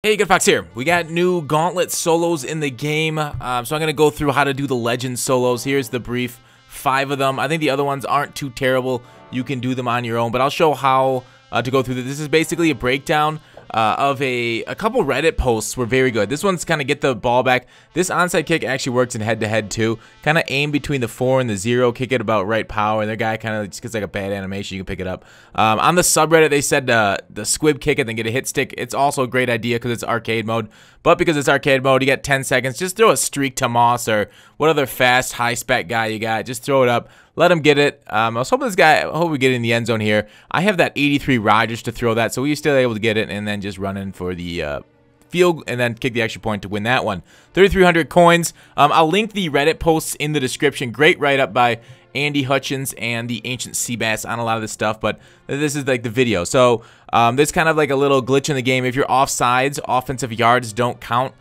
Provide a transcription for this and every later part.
Hey, Good Fox here. We got new Gauntlet solos in the game, so I'm going to go through how to do the Legend solos. Here's the brief, 5 of them. I think the other ones aren't too terrible. You can do them on your own, but I'll show how to go through this. This is basically a breakdown of a couple Reddit posts were very good. This one's kind of get the ball back. This onside kick actually works in head-to-head too. Kind of aim between the 4 and the 0, kick it about right power, and their guy kind of just gets like a bad animation. You can pick it up. On the subreddit, they said the squib kick it, then get a hit stick. It's also a great idea because it's arcade mode. But because it's arcade mode, you get 10 seconds. Just throw a streak to Moss or what other fast, high-spec guy you got. Just throw it up. Let him get it. I was hoping I hope we get in the end zone here. I have that 83 Rodgers to throw that, so we were still able to get it and then just run in for the field and then kick the extra point to win that one. 3,300 coins. I'll link the Reddit posts in the description. Great write-up by Andy Hutchins and the Ancient Seabass on a lot of this stuff, but this is like the video. So there's kind of like a little glitch in the game. If you're offsides, offensive yards don't count.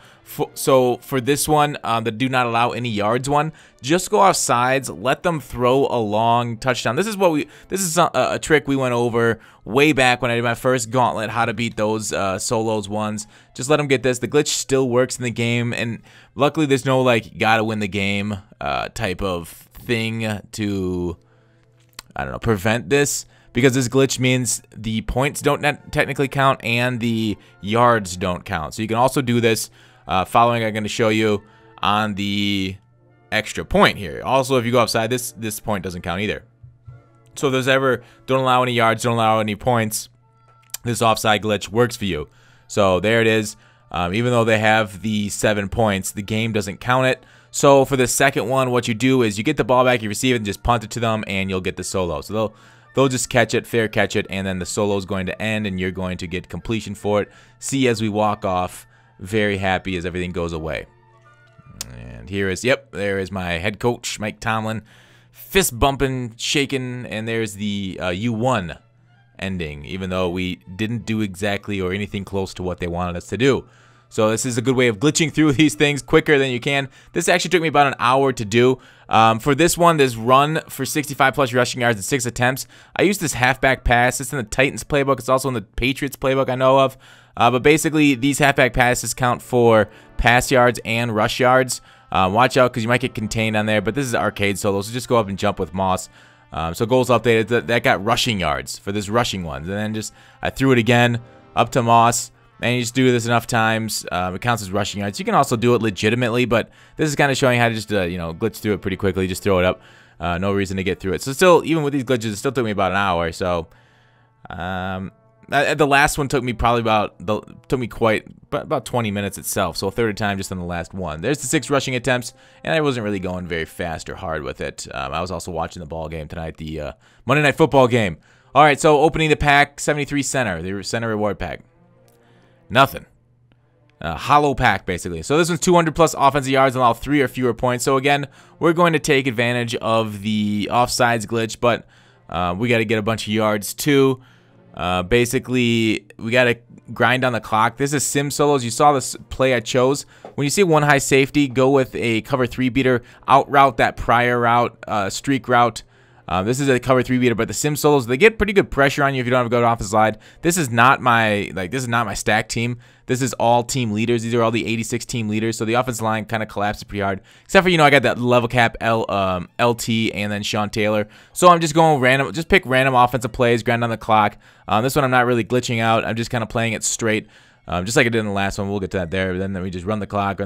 So for this one, the do not allow any yards one, just go off sides, let them throw a long touchdown. This is a trick we went over way back when I did my first Gauntlet, how to beat those solos ones. Just let them get this. The glitch still works in the game, and luckily there's no like gotta win the game type of thing to, I don't know, prevent this. Because this glitch means the points don't technically count and the yards don't count. So you can also do this following I'm going to show you on the extra point here. Also, if you go outside, this point doesn't count either. So if there's ever don't allow any yards, don't allow any points, this offside glitch works for you. So there it is. Even though they have the 7 points, the game doesn't count it. So for the second one, what you do is you get the ball back, you receive it, and just punt it to them, and you'll get the solo. So they'll just catch it, fair catch it, and then the solo is going to end, and you're going to get completion for it. See as we walk off, very happy as everything goes away. And here is, yep, there is my head coach, Mike Tomlin, fist bumping, shaking, and there's the U1 ending, even though we didn't do exactly or anything close to what they wanted us to do. So this is a good way of glitching through these things quicker than you can. This actually took me about an hour to do. For this one, this run for 65 plus rushing yards in 6 attempts, I used this halfback pass. It's in the Titans playbook. It's also in the Patriots playbook I know of. But basically, these halfback passes count for pass yards and rush yards. Watch out because you might get contained on there. But this is arcade solo, so just go up and jump with Moss. So goals updated. That got rushing yards for this rushing ones. And then I threw it again up to Moss. And you just do this enough times, it counts as rushing yards. You can also do it legitimately, but this is kind of showing how to just, glitch through it pretty quickly. Just throw it up. No reason to get through it. So still, even with these glitches, it still took me about an hour. So, the last one took me about 20 minutes itself. So a third of time just on the last one. There's the 6 rushing attempts, and I wasn't really going very fast or hard with it. I was also watching the ball game tonight, the Monday Night Football game. All right, so opening the pack, 73 center, the center reward pack. Nothing. Hollow pack, basically. So this one's 200 plus offensive yards and allow 3 or fewer points. So again, we're going to take advantage of the offsides glitch, but we got to get a bunch of yards too. Basically, we got to grind on the clock. This is sim solos. You saw this play I chose. When you see one high safety, go with a cover 3 beater. Out route that prior route, streak route. This is a cover 3 beater, but the sim solos, they get pretty good pressure on you if you don't have to go off the slide. This is not my stack team. This is all team leaders. These are all the 86 team leaders. So the offensive line kind of collapses pretty hard. Except for, I got that level cap LT and then Sean Taylor. So I'm just going random, just pick random offensive plays, grind on the clock. This one I'm not really glitching out. I'm just kind of playing it straight. Just like I did in the last one. We'll get to that there. Then we just run the clock,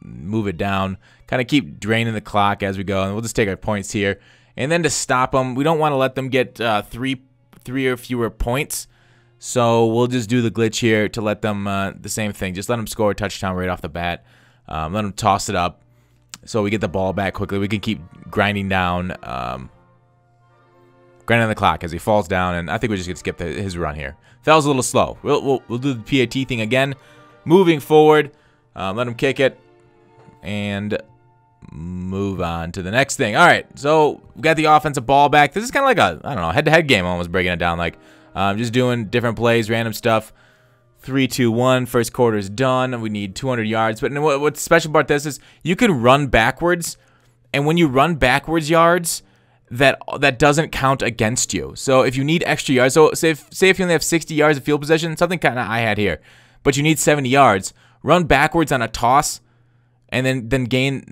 move it down. Kind of keep draining the clock as we go. And we'll just take our points here. And then to stop them, we don't want to let them get three or fewer points. So we'll just do the glitch here to let them, the same thing. Just let them score a touchdown right off the bat. Let them toss it up so we get the ball back quickly. We can keep grinding down, grinding on the clock as he falls down. And I think we just get to skip his run here. That was a little slow. We'll do the PAT thing again. Moving forward, let him kick it. And move on to the next thing. All right, so we got the offensive ball back. This is kind of like a, I don't know, head-to-head game, almost breaking it down. Like, just doing different plays, random stuff. 3, 2, 1. First quarter is done. We need 200 yards. But what's special about this is you can run backwards, and when you run backwards yards, that doesn't count against you. So if you need extra yards, so say if you only have 60 yards of field position, something kind of I had here. but you need 70 yards. Run backwards on a toss, and then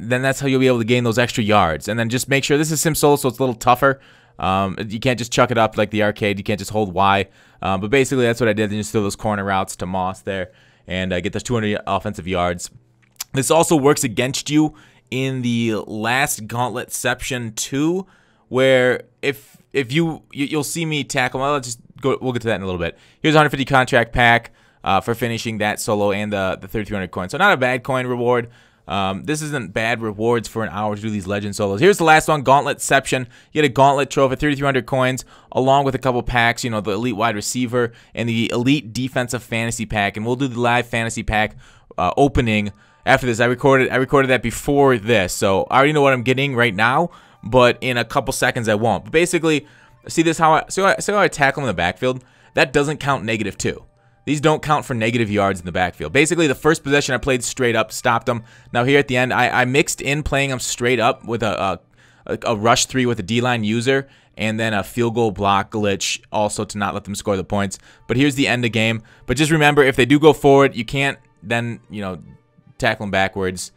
that's how you'll be able to gain those extra yards. And then just make sure this is Sim Solo, so it's a little tougher. You can't just chuck it up like the arcade. You can't just hold Y. But basically, that's what I did. Then just throw those corner routes to Moss there and get those 200 offensive yards. This also works against you in the last Gauntletception 2, where if you'll see me tackle. Well, let's just go. We'll get to that in a little bit. Here's a 150 contract pack for finishing that solo and the 3,200 coin. So not a bad coin reward. This isn't bad rewards for an hour to do these legend solos. Here's the last one, Gauntletception. You get a Gauntlet trophy, 3,300 coins, along with a couple packs, you know, the Elite Wide Receiver and the Elite Defensive Fantasy Pack. And we'll do the live Fantasy Pack opening after this. I recorded that before this, so I already know what I'm getting right now, but in a couple seconds I won't. But basically, see how I tackle in the backfield? That doesn't count -2. These don't count for negative yards in the backfield. Basically, the first possession I played straight up, stopped them. Now here at the end, I mixed in playing them straight up with a rush 3 with a D-line user, and then a field goal block glitch also to not let them score the points. But here's the end of game. But just remember, if they do go forward, you can't then, you know, tackle them backwards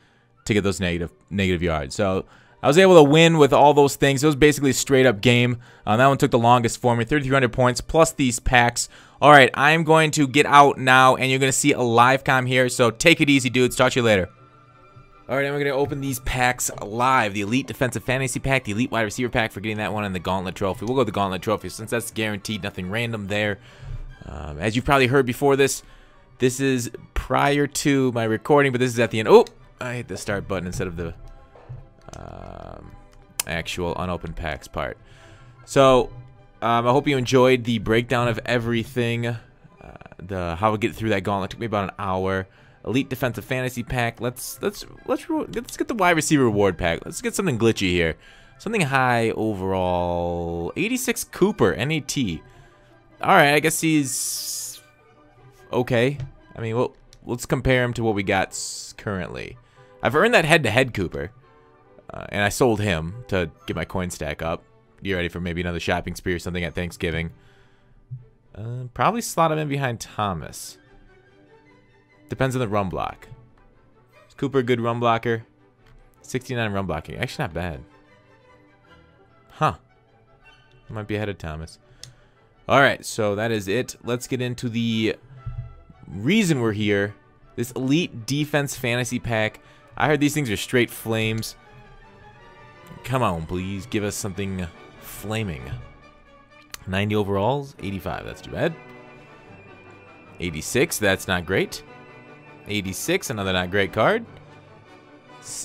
to get those negative yards. So I was able to win with all those things. It was basically a straight up game. That one took the longest for me, 3,300 points plus these packs. All right, I'm going to get out now, and you're going to see a live com here. So take it easy, dudes. Talk to you later. All right, I'm going to open these packs live. The Elite Defensive Fantasy Pack, the Elite Wide Receiver Pack for getting that one, and the Gauntlet Trophy. We'll go with the Gauntlet Trophy since that's guaranteed. Nothing random there. As you've probably heard before this is prior to my recording, but this is at the end. Oh, I hit the start button instead of the actual unopened packs part. So I hope you enjoyed the breakdown of everything. How we get through that gauntlet took me about an hour. Elite Defensive Fantasy Pack. Let's get the wide receiver reward pack. Let's get something glitchy here. Something high overall. 86 Cooper NAT. All right, I guess he's okay. I mean, well, let's compare him to what we got currently. I've earned that head-to-head Cooper. And I sold him to get my coin stack up. Get ready for maybe another shopping spree or something at Thanksgiving. Probably slot him in behind Thomas. Depends on the run block. Is Cooper a good run blocker? 69 run blocking. Actually not bad. Huh. Might be ahead of Thomas. Alright, so that is it. Let's get into the reason we're here. This Elite Defense Fantasy Pack. I heard these things are straight flames. Come on, please. Give us something flaming. 90 overalls. 85. That's too bad. 86. That's not great. 86. Another not great card.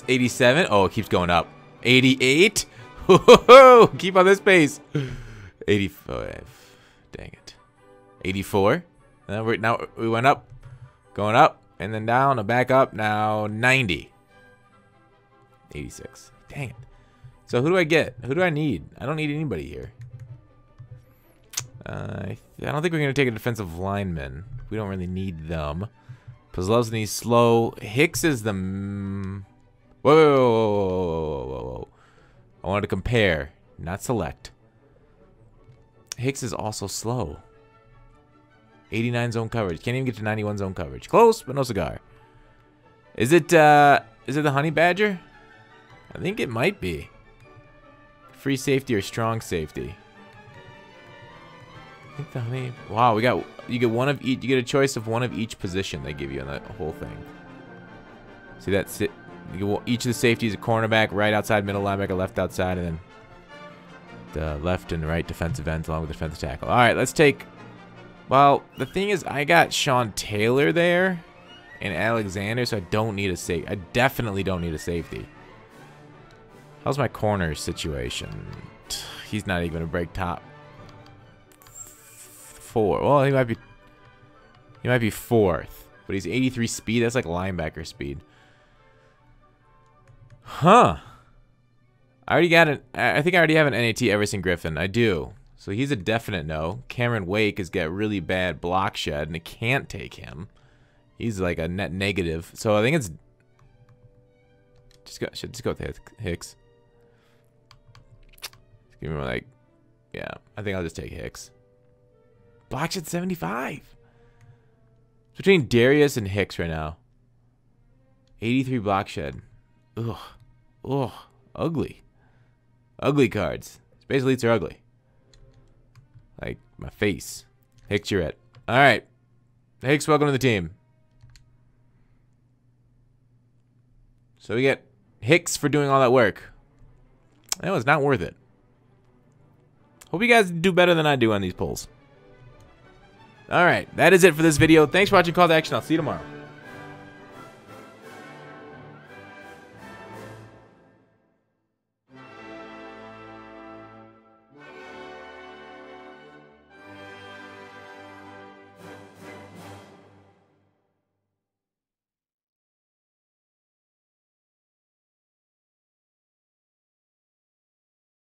87. Oh, it keeps going up. 88. Keep on this pace. 85. Dang it. 84. Now we went up. Going up. And then down. And back up. Now 90. 86. Dang it. So who do I get? Who do I need? I don't need anybody here. I don't think we're going to take a defensive lineman. We don't really need them. Pozlovsky's slow. Hicks is the... Whoa. I wanted to compare, not select. Hicks is also slow. 89 zone coverage. Can't even get to 91 zone coverage. Close, but no cigar. Is it the Honey Badger? I think it might be. Free safety or strong safety? I think the honey. Wow, you get one of each. You get a choice of one of each position they give you in that whole thing. See that's it. Each of the safeties, a cornerback, right outside, middle linebacker, left outside, and then the left and right defensive ends along with the defensive tackle. All right, let's take. Well, the thing is, I got Sean Taylor there and Alexander, so I don't need a safety. I definitely don't need a safety. How's my corner situation? He's not even a break top 4. Well, he might be 4th, but he's 83 speed. That's like linebacker speed. Huh. I think I already have an NAT Everson Griffin. I do. So he's a definite no. Cameron Wake has got really bad block shed, and it can't take him. He's like a net negative. So I think it's should just go with Hicks. Give me like, yeah, I think I'll just take Hicks. Block shed 75. between Darius and Hicks right now. 83 block shed. Ugh. Ugh. Ugly. Ugly cards. Space Elites are ugly. Like my face. Hicks, you're it. Alright. Hicks, welcome to the team. So we get Hicks for doing all that work. That was not worth it. Hope you guys do better than I do on these polls. Alright, that is it for this video. Thanks for watching Call to Action. I'll see you tomorrow.